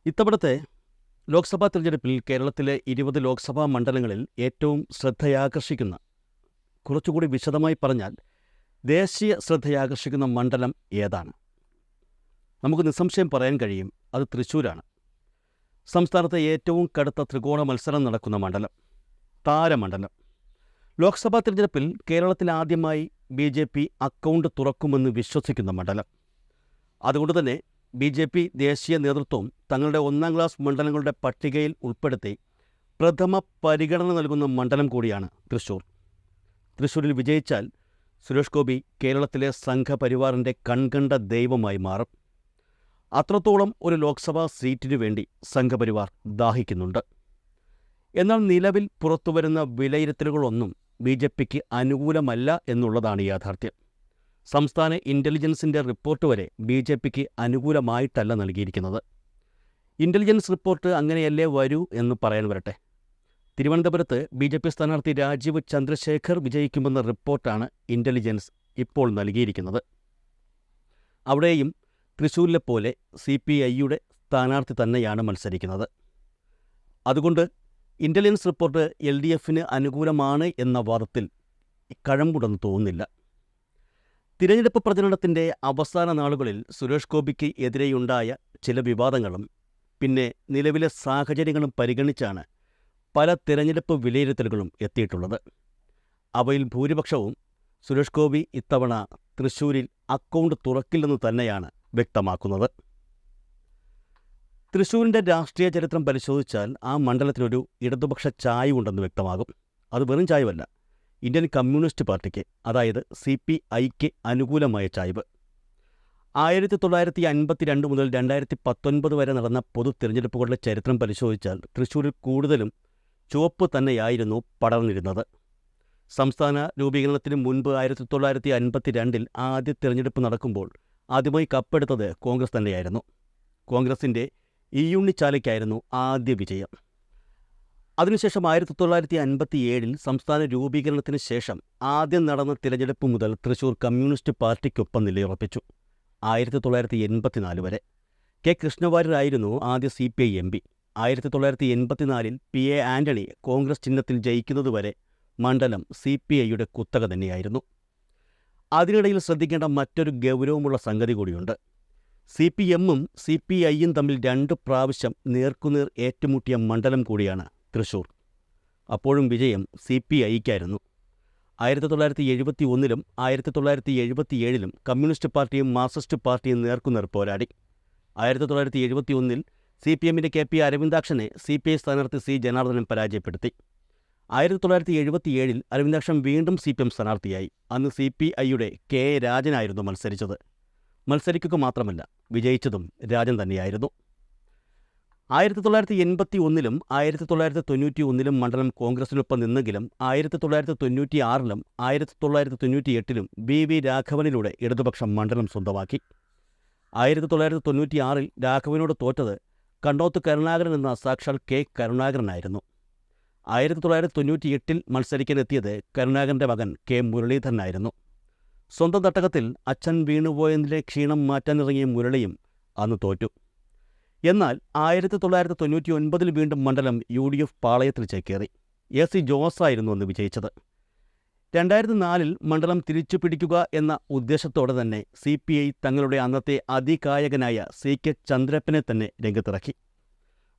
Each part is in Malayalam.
ഇത്തവണത്തെ ലോക്സഭാ തെരഞ്ഞെടുപ്പിൽ കേരളത്തിലെ 20 ലോക്സഭാ മണ്ഡലങ്ങളിൽ ഏറ്റവും ശ്രദ്ധയാകർഷിക്കുന്ന, കുറച്ചുകൂടി വിശദമായി പറഞ്ഞാൽ ദേശീയ ശ്രദ്ധയാകർഷിക്കുന്ന മണ്ഡലം ഏതാണ്? നമുക്ക് നിസ്സംശയം പറയാൻ കഴിയും, അത് തൃശ്ശൂരാണ്. സംസ്ഥാനത്തെ ഏറ്റവും കടുത്ത ത്രികോണ മത്സരം നടക്കുന്ന മണ്ഡലം, താരമണ്ഡലം. ലോക്സഭാ തെരഞ്ഞെടുപ്പിൽ കേരളത്തിൽ ആദ്യമായി BJP അക്കൗണ്ട് തുറക്കുമെന്ന് വിശ്വസിക്കുന്ന മണ്ഡലം. അതുകൊണ്ട് തന്നെ BJP ദേശീയ നേതൃത്വം തങ്ങളുടെ 1ാം ക്ലാസ് മണ്ഡലങ്ങളുടെ പട്ടികയിൽ ഉൾപ്പെടുത്തി പ്രഥമ പരിഗണന നൽകുന്ന മണ്ഡലം കൂടിയാണ് തൃശ്ശൂർ. തൃശ്ശൂരിൽ വിജയിച്ചാൽ സുരേഷ് ഗോപി കേരളത്തിലെ സംഘപരിവാറിൻ്റെ കൺകണ്ട ദൈവമായി മാറും. അത്രത്തോളം ഒരു ലോക്സഭാ സീറ്റിനു വേണ്ടി സംഘപരിവാർ ദാഹിക്കുന്നുണ്ട്. എന്നാൽ നിലവിൽ പുറത്തുവരുന്ന വിലയിരുത്തലുകളൊന്നും BJPക്ക് അനുകൂലമല്ല എന്നുള്ളതാണ് യാഥാർത്ഥ്യം. സംസ്ഥാന ഇൻ്റലിജൻസിൻ്റെ റിപ്പോർട്ട് വരെ BJPക്ക് അനുകൂലമായിട്ടല്ല നൽകിയിരിക്കുന്നത്. ഇൻ്റലിജൻസ് റിപ്പോർട്ട് അങ്ങനെയല്ലേ വരൂ എന്ന് പറയാൻ വരട്ടെ. തിരുവനന്തപുരത്ത് BJP സ്ഥാനാർത്ഥി രാജീവ് ചന്ദ്രശേഖർ വിജയിക്കുമെന്ന റിപ്പോർട്ടാണ് ഇൻ്റലിജൻസ് ഇപ്പോൾ നൽകിയിരിക്കുന്നത്. അവിടെയും തൃശ്ശൂരിലെ പോലെ CPIയുടെ സ്ഥാനാർത്ഥി തന്നെയാണ് മത്സരിക്കുന്നത്. അതുകൊണ്ട് ഇൻ്റലിജൻസ് റിപ്പോർട്ട് LDFന് അനുകൂലമാണ് എന്ന വാദത്തിൽ കഴമ്പുണ്ടെന്ന് തോന്നുന്നില്ല. തിരഞ്ഞെടുപ്പ് പ്രചരണത്തിൻ്റെ അവസാന നാളുകളിൽ സുരേഷ് ഗോപിക്ക് എതിരെയുണ്ടായ ചില വിവാദങ്ങളും പിന്നെ നിലവിലെ സാഹചര്യങ്ങളും പരിഗണിച്ചാണ് പല തിരഞ്ഞെടുപ്പ് വിലയിരുത്തലുകളും എത്തിയിട്ടുള്ളത്. അവയിൽ ഭൂരിപക്ഷവും സുരേഷ് ഗോപി ഇത്തവണ തൃശ്ശൂരിൽ അക്കൗണ്ട് തുറക്കില്ലെന്ന് തന്നെയാണ് വ്യക്തമാക്കുന്നത്. തൃശ്ശൂരിൻ്റെ രാഷ്ട്രീയ ചരിത്രം പരിശോധിച്ചാൽ ആ മണ്ഡലത്തിനൊരു ഇടതുപക്ഷ ചായ്വുണ്ടെന്ന് വ്യക്തമാകും. അത് വെറും ചായ്വല്ല, ഇന്ത്യൻ കമ്മ്യൂണിസ്റ്റ് പാർട്ടിക്ക്, അതായത് CPIക്ക് അനുകൂലമായ ചായ്വ്. 1952 മുതൽ 2019 വരെ നടന്ന പൊതു തിരഞ്ഞെടുപ്പുകളുടെ ചരിത്രം പരിശോധിച്ചാൽ തൃശ്ശൂരിൽ കൂടുതലും ചുവപ്പ് തന്നെയായിരുന്നു പടർന്നിരുന്നത്. സംസ്ഥാന രൂപീകരണത്തിന് മുൻപ് 1952 ആദ്യ തിരഞ്ഞെടുപ്പ് നടക്കുമ്പോൾ ആദ്യമായി കപ്പെടുത്തത് കോൺഗ്രസ് തന്നെയായിരുന്നു. കോൺഗ്രസിൻ്റെ ഉണ്ണിച്ചാലയ്ക്കായിരുന്നു ആദ്യ വിജയം. അതിനുശേഷം 1957 സംസ്ഥാന രൂപീകരണത്തിന് ശേഷം ആദ്യം നടന്ന തിരഞ്ഞെടുപ്പ് മുതൽ തൃശ്ശൂർ കമ്മ്യൂണിസ്റ്റ് പാർട്ടിക്കൊപ്പം നിലയുറപ്പിച്ചു. 1984 വരെ കെ കൃഷ്ണവാര്യരായിരുന്നു ആദ്യ CPI MP. 1984 PA Antony Congress ചിഹ്നത്തിൽ ജയിക്കുന്നതുവരെ മണ്ഡലം CPIയുടെ കുത്തക തന്നെയായിരുന്നു. അതിനിടയിൽ ശ്രദ്ധിക്കേണ്ട മറ്റൊരു ഗൗരവമുള്ള സംഗതി കൂടിയുണ്ട്. CPMഉം CPIയും തമ്മിൽ 2 പ്രാവശ്യം നേർക്കുനേർ ഏറ്റുമുട്ടിയ മണ്ഡലം കൂടിയാണ് തൃശ്ശൂർ. അപ്പോഴും വിജയം CPIക്കായിരുന്നു. 1971 1977 കമ്മ്യൂണിസ്റ്റ് പാർട്ടിയും മാർക്സിസ്റ്റ് പാർട്ടിയും നേർക്കുനേർ പോരാടി. 1971 CPMൻ്റെ KP അരവിന്ദാക്ഷനെ CPI സ്ഥാനാർത്ഥി C ജനാർദ്ദനൻ പരാജയപ്പെടുത്തി. 1977 അരവിന്ദാക്ഷൻ വീണ്ടും CPM സ്ഥാനാർത്ഥിയായി. അന്ന് CPIയുടെ K രാജനായിരുന്നു മത്സരിച്ചത്. മത്സരിക്കുക മാത്രമല്ല, വിജയിച്ചതും രാജൻ തന്നെയായിരുന്നു. 1981 1991 മണ്ഡലം കോൺഗ്രസിനൊപ്പം നിന്നെങ്കിലും 1996 1998 BV രാഘവനിലൂടെ ഇടതുപക്ഷം മണ്ഡലം സ്വന്തമാക്കി. 1996 രാഘവനോട് തോറ്റത് കണ്ടോത്ത് കരുണാകരൻ എന്ന സാക്ഷാൽ K കരുണാകരനായിരുന്നു. 1998 മത്സരിക്കാനെത്തിയത് കരുണാകരൻ്റെ മകൻ K മുരളീധരനായിരുന്നു. സ്വന്തം തട്ടകത്തിൽ അച്ഛൻ വീണുപോയതിൻ്റെ ക്ഷീണം മാറ്റാനിറങ്ങിയ മുരളിയും അന്ന് തോറ്റു. എന്നാൽ 1999 വീണ്ടും മണ്ഡലം UDF പാളയത്തിൽ ചേക്കേറി. AC ജോസായിരുന്നു അന്ന് വിജയിച്ചത്. 2004 മണ്ഡലം തിരിച്ചു പിടിക്കുക എന്ന ഉദ്ദേശത്തോടെ തന്നെ CPI തങ്ങളുടെ അന്നത്തെ അതികായകനായ CK ചന്ദ്രപ്പനെ തന്നെ രംഗത്തിറക്കി.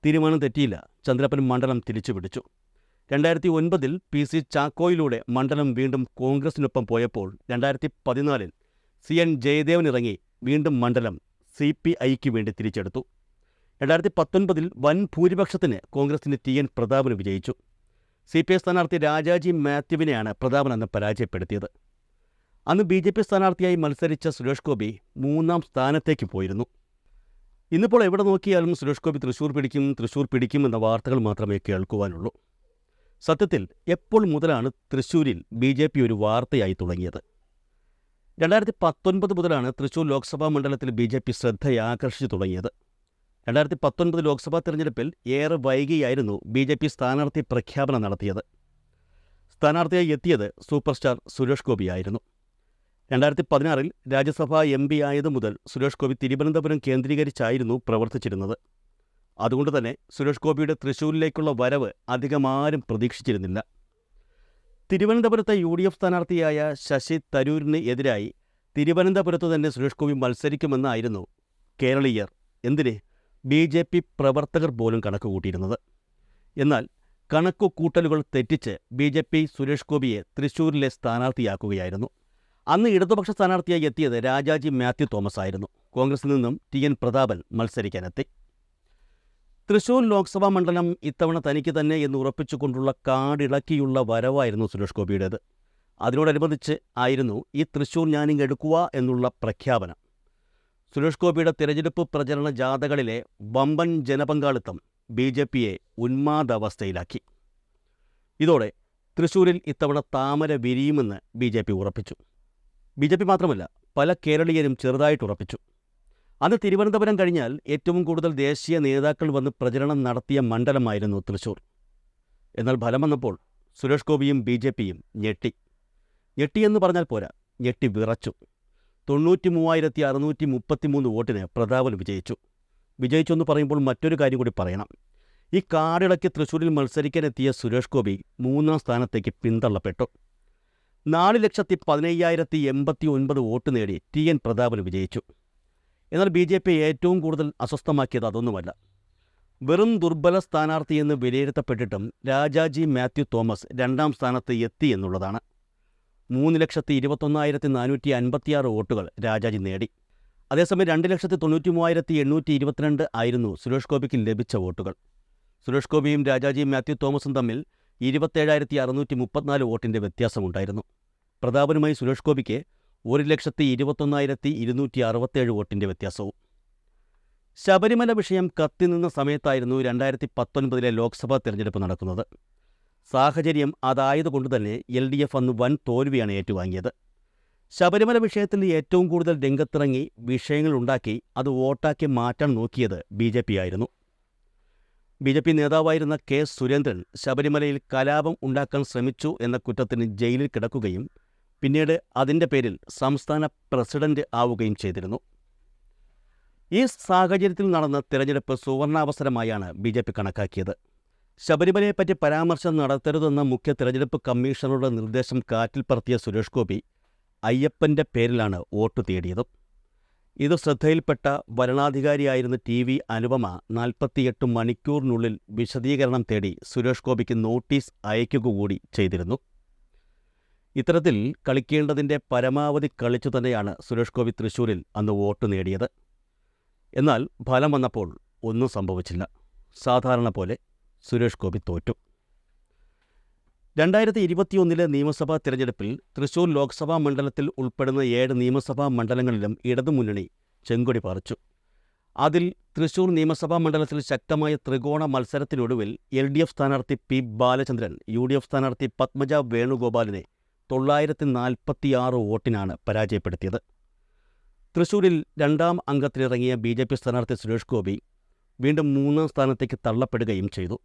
തീരുമാനം തെറ്റിയില്ല, ചന്ദ്രപ്പൻ മണ്ഡലം തിരിച്ചുപിടിച്ചു. 2009 PC ചാക്കോയിലൂടെ മണ്ഡലം വീണ്ടും കോൺഗ്രസിനൊപ്പം പോയപ്പോൾ 2014 CN ജയദേവൻ ഇറങ്ങി വീണ്ടും മണ്ഡലം CPIക്ക് വേണ്ടി തിരിച്ചെടുത്തു. 2019 വൻ ഭൂരിപക്ഷത്തിന് കോൺഗ്രസിൻ്റെ TN പ്രതാപന് വിജയിച്ചു. CPI സ്ഥാനാർത്ഥി രാജാജി മാത്യുവിനെയാണ് പ്രതാപൻ അന്ന് പരാജയപ്പെടുത്തിയത്. അന്ന് BJP സ്ഥാനാർത്ഥിയായി മത്സരിച്ച സുരേഷ് ഗോപി 3ാം സ്ഥാനത്തേക്ക് പോയിരുന്നു. ഇന്നിപ്പോൾ എവിടെ നോക്കിയാലും സുരേഷ് ഗോപി തൃശ്ശൂർ പിടിക്കും എന്ന വാർത്തകൾ മാത്രമേ കേൾക്കുവാനുള്ളൂ. സത്യത്തിൽ എപ്പോൾ മുതലാണ് തൃശ്ശൂരിൽ BJP ഒരു വാർത്തയായി തുടങ്ങിയത്? 2019 മുതലാണ് തൃശ്ശൂർ ലോക്സഭാ മണ്ഡലത്തിൽ BJP ശ്രദ്ധയാകർഷിച്ചു തുടങ്ങിയത്. 2019 ലോക്സഭാ തെരഞ്ഞെടുപ്പിൽ ഏറെ വൈകിയായിരുന്നു BJP സ്ഥാനാർത്ഥി പ്രഖ്യാപനം നടത്തിയത്. സ്ഥാനാർത്ഥിയായി എത്തിയത് സൂപ്പർ സ്റ്റാർ സുരേഷ് ഗോപിയായിരുന്നു. 2016 രാജ്യസഭാ MP ആയതു മുതൽ സുരേഷ് ഗോപി തിരുവനന്തപുരം കേന്ദ്രീകരിച്ചായിരുന്നു പ്രവർത്തിച്ചിരുന്നത്. അതുകൊണ്ട് തന്നെ സുരേഷ് ഗോപിയുടെ തൃശ്ശൂരിലേക്കുള്ള വരവ് അധികം ആരും പ്രതീക്ഷിച്ചിരുന്നില്ല. തിരുവനന്തപുരത്തെ UDF സ്ഥാനാർത്ഥിയായ ശശി തരൂരിന് എതിരായി തിരുവനന്തപുരത്ത് തന്നെ സുരേഷ് ഗോപി മത്സരിക്കുമെന്നായിരുന്നു കേരളീയർ, എന്തിന് BJP പ്രവർത്തകർ പോലും കണക്കുകൂട്ടിയിരുന്നത്. എന്നാൽ കണക്കുകൂട്ടലുകൾ തെറ്റിച്ച് BJP സുരേഷ് ഗോപിയെ തൃശ്ശൂരിലെ സ്ഥാനാർത്ഥിയാക്കുകയായിരുന്നു. അന്ന് ഇടതുപക്ഷ സ്ഥാനാർത്ഥിയായി എത്തിയത് രാജാജി മാത്യു തോമസ് ആയിരുന്നു. കോൺഗ്രസിൽ നിന്നും TN പ്രതാപൻ മത്സരിക്കാനെത്തി. തൃശ്ശൂർ ലോക്സഭാ മണ്ഡലം ഇത്തവണ തനിക്ക് തന്നെ എന്ന് ഉറപ്പിച്ചുകൊണ്ടുള്ള കാടിളക്കിയുള്ള വരവായിരുന്നു സുരേഷ് ഗോപിയുടേത്. അതിനോടനുബന്ധിച്ച് ആയിരുന്നു ഈ തൃശ്ശൂർ ഞാനിങ്ങെടുക്കുക എന്നുള്ള പ്രഖ്യാപനം. സുരേഷ് ഗോപിയുടെ തിരഞ്ഞെടുപ്പ് പ്രചരണ ജാഥകളിലെ വമ്പൻ ജനപങ്കാളിത്തം BJPയെ ഉന്മാദാവസ്ഥയിലാക്കി. ഇതോടെ തൃശ്ശൂരിൽ ഇത്തവണ താമര വിരിയുമെന്ന് BJP ഉറപ്പിച്ചു. BJP മാത്രമല്ല, പല കേരളീയരും ചെറുതായിട്ട് ഉറപ്പിച്ചു. അന്ന് തിരുവനന്തപുരം കഴിഞ്ഞാൽ ഏറ്റവും കൂടുതൽ ദേശീയ നേതാക്കൾ വന്ന് പ്രചരണം നടത്തിയ മണ്ഡലമായിരുന്നു തൃശ്ശൂർ. എന്നാൽ ഫലം വന്നപ്പോൾ സുരേഷ് ഗോപിയും BJPയും ഞെട്ടിയെന്ന് പറഞ്ഞാൽ പോരാ, ഞെട്ടി വിറച്ചു. 93,633 വോട്ടിന് പ്രതാപൻ വിജയിച്ചെന്ന് പറയുമ്പോൾ മറ്റൊരു കാര്യം കൂടി പറയണം. ഈ കാടിളക്കി തൃശ്ശൂരിൽ മത്സരിക്കാനെത്തിയ സുരേഷ് ഗോപി 3ാം സ്ഥാനത്തേക്ക് പിന്തള്ളപ്പെട്ടു. 4,15,089 വോട്ട് നേടി TN പ്രതാപൻ വിജയിച്ചു. എന്നാൽ BJP ഏറ്റവും കൂടുതൽ അസ്വസ്ഥമാക്കിയത് അതൊന്നുമല്ല. വെറും ദുർബല സ്ഥാനാർത്ഥിയെന്ന് വിലയിരുത്തപ്പെട്ടിട്ടും രാജാജി മാത്യു തോമസ് 2ാം സ്ഥാനത്ത് എത്തി എന്നുള്ളതാണ്. 3,21,456 വോട്ടുകൾ രാജാജി നേടി. അതേസമയം 2,93,822 ആയിരുന്നു സുരേഷ് ഗോപിക്ക് ലഭിച്ച വോട്ടുകൾ. സുരേഷ് ഗോപിയും രാജാജി മാത്യു തോമസും തമ്മിൽ 27,634 വോട്ടിൻ്റെ വ്യത്യാസമുണ്ടായിരുന്നു. പ്രതാപനുമായി സുരേഷ് ഗോപിക്ക് 1,21,267 വോട്ടിൻ്റെ വ്യത്യാസവും. ശബരിമല വിഷയം കത്തിനിന്ന സമയത്തായിരുന്നു 2019 ലോക്സഭാ തെരഞ്ഞെടുപ്പ് നടക്കുന്നത്. സാഹചര്യം അതായതുകൊണ്ട് തന്നെ LDF അന്ന് വൻ തോൽവിയാണ് ഏറ്റുവാങ്ങിയത്. ശബരിമല വിഷയത്തിൽ ഏറ്റവും കൂടുതൽ രംഗത്തിറങ്ങി വിഷയങ്ങളുണ്ടാക്കി അത് വോട്ടാക്കി മാറ്റാൻ നോക്കിയത് BJP ആയിരുന്നു. BJP നേതാവായിരുന്ന K. സുരേന്ദ്രൻ ശബരിമലയിൽ കലാപം ഉണ്ടാക്കാൻ ശ്രമിച്ചു എന്ന കുറ്റത്തിന് ജയിലിൽ കിടക്കുകയും പിന്നീട് അതിൻ്റെ പേരിൽ സംസ്ഥാന പ്രസിഡന്റ് ആവുകയും ചെയ്തിരുന്നു. ഈ സാഹചര്യത്തിൽ നടന്ന തിരഞ്ഞെടുപ്പ് സുവർണാവസരമായാണ് BJP കണക്കാക്കിയത്. ശബരിമലയെപ്പറ്റി പരാമർശം നടത്തരുതെന്ന മുഖ്യ തിരഞ്ഞെടുപ്പ് കമ്മീഷണറുടെ നിർദ്ദേശം കാറ്റിൽ പറത്തിയ സുരേഷ് ഗോപി അയ്യപ്പൻ്റെ പേരിലാണ് വോട്ട് തേടിയത്. ഇത് ശ്രദ്ധയിൽപ്പെട്ട വരണാധികാരിയായിരുന്ന TV അനുപമ 48 മണിക്കൂറിനുള്ളിൽ വിശദീകരണം തേടി സുരേഷ് ഗോപിക്ക് നോട്ടീസ് അയക്കുക കൂടി ചെയ്തിരുന്നു. ഇത്തരത്തിൽ കളിക്കേണ്ടതിൻ്റെ പരമാവധി കളിച്ചു തന്നെയാണ് സുരേഷ് ഗോപി തൃശ്ശൂരിൽ അന്ന് വോട്ട് നേടിയത്. എന്നാൽ ഫലം വന്നപ്പോൾ ഒന്നും സംഭവിച്ചില്ല. സാധാരണ പോലെ സുരേഷ് ഗോപി തോറ്റു. 2021 നിയമസഭാ തിരഞ്ഞെടുപ്പിൽ തൃശ്ശൂർ ലോക്സഭാ മണ്ഡലത്തിൽ ഉൾപ്പെടുന്ന 7 നിയമസഭാ മണ്ഡലങ്ങളിലും ഇടതുമുന്നണി ചെങ്കൊടി പാറിച്ചു. അതിൽ തൃശ്ശൂർ നിയമസഭാ മണ്ഡലത്തിൽ ശക്തമായ ത്രികോണ മത്സരത്തിനൊടുവിൽ LDF സ്ഥാനാർത്ഥി P. ബാലചന്ദ്രൻ UDF സ്ഥാനാർത്ഥി പത്മജ വേണുഗോപാലിനെ 946 വോട്ടിനാണ് പരാജയപ്പെടുത്തിയത്. തൃശ്ശൂരിൽ 2ാം അംഗത്തിലിറങ്ങിയ BJP സ്ഥാനാർത്ഥി സുരേഷ് ഗോപി വീണ്ടും 3ാം സ്ഥാനത്തേക്ക് തള്ളപ്പെടുകയും ചെയ്തു.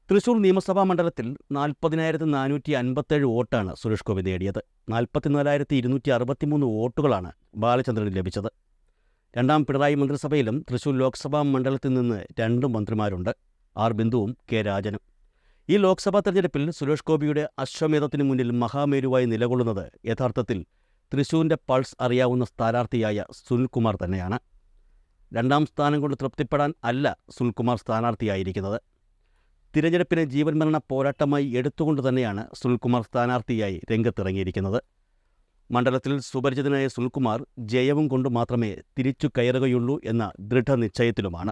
തൃശ്ശൂർ നിയമസഭാ മണ്ഡലത്തിൽ 40,457 വോട്ടാണ് സുരേഷ് ഗോപി നേടിയത്. 44,263 വോട്ടുകളാണ് ബാലചന്ദ്രന് ലഭിച്ചത്. 2ാം പിണറായി മന്ത്രിസഭയിലും തൃശ്ശൂർ ലോക്സഭാ മണ്ഡലത്തിൽ നിന്ന് 2 മന്ത്രിമാരുണ്ട്, R. ബിന്ദുവും K. രാജനും. ഈ ലോക്സഭാ തെരഞ്ഞെടുപ്പിൽ സുരേഷ് ഗോപിയുടെ അശ്വമേധത്തിനു മുന്നിൽ മഹാമേരുവായി നിലകൊള്ളുന്നത് യഥാർത്ഥത്തിൽ തൃശ്ശൂരിൻ്റെ പൾസ് അറിയാവുന്ന സ്ഥാനാർത്ഥിയായ സുനിൽകുമാർ തന്നെയാണ്. 2ാം സ്ഥാനം കൊണ്ട് തൃപ്തിപ്പെടാൻ അല്ല സുനിൽകുമാർ സ്ഥാനാർത്ഥിയായിരിക്കുന്നത്. തിരഞ്ഞെടുപ്പിനെ ജീവൻ മരണ പോരാട്ടമായി എടുത്തുകൊണ്ട് തന്നെയാണ് സുനിൽകുമാർ സ്ഥാനാർത്ഥിയായി രംഗത്തിറങ്ങിയിരിക്കുന്നത്. മണ്ഡലത്തിൽ സുപരിചിതനായ സുനിൽകുമാർ ജയവും കൊണ്ട് മാത്രമേ തിരിച്ചു കയറുകയുള്ളൂ എന്ന ദൃഢനിശ്ചയത്തിലുമാണ്.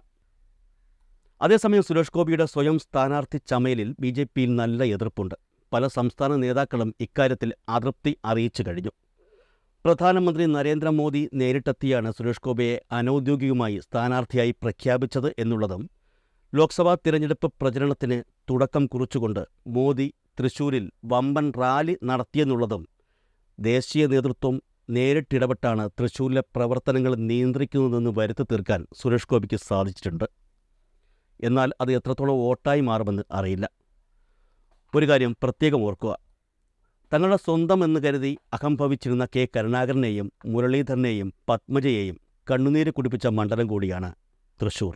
അതേസമയം സുരേഷ് ഗോപിയുടെ സ്വയം സ്ഥാനാർത്ഥി ചമയലിൽ BJPയിൽ നല്ല എതിർപ്പുണ്ട്. പല സംസ്ഥാന നേതാക്കളും ഇക്കാര്യത്തിൽ അതൃപ്തി അറിയിച്ചു കഴിഞ്ഞു. പ്രധാനമന്ത്രി നരേന്ദ്രമോദി നേരിട്ടെത്തിയാണ് സുരേഷ് ഗോപിയെ അനൗദ്യോഗികമായി സ്ഥാനാർത്ഥിയായി പ്രഖ്യാപിച്ചത് എന്നുള്ളതും ലോക്സഭാ തിരഞ്ഞെടുപ്പ് പ്രചരണത്തിന് തുടക്കം കുറിച്ചുകൊണ്ട് മോദി തൃശ്ശൂരിൽ വമ്പൻ റാലി നടത്തിയെന്നുള്ളതും ദേശീയ നേതൃത്വം നേരിട്ടിടപെട്ടാണ് തൃശ്ശൂരിലെ പ്രവർത്തനങ്ങൾ നിയന്ത്രിക്കുന്നതെന്ന് വരുത്തി തീർക്കാൻ സുരേഷ് ഗോപിക്ക് സാധിച്ചിട്ടുണ്ട്. എന്നാൽ അത് എത്രത്തോളം വോട്ടായി മാറുമെന്ന് അറിയില്ല. ഒരു കാര്യം പ്രത്യേകം ഓർക്കുക, തങ്ങളുടെ സ്വന്തം എന്ന് കരുതി അഹംഭവിച്ചിരുന്ന K. കരുണാകരനെയും മുരളീധരനെയും പത്മജയെയും കണ്ണുനീര് കുടിപ്പിച്ച മണ്ഡലം കൂടിയാണ് തൃശ്ശൂർ.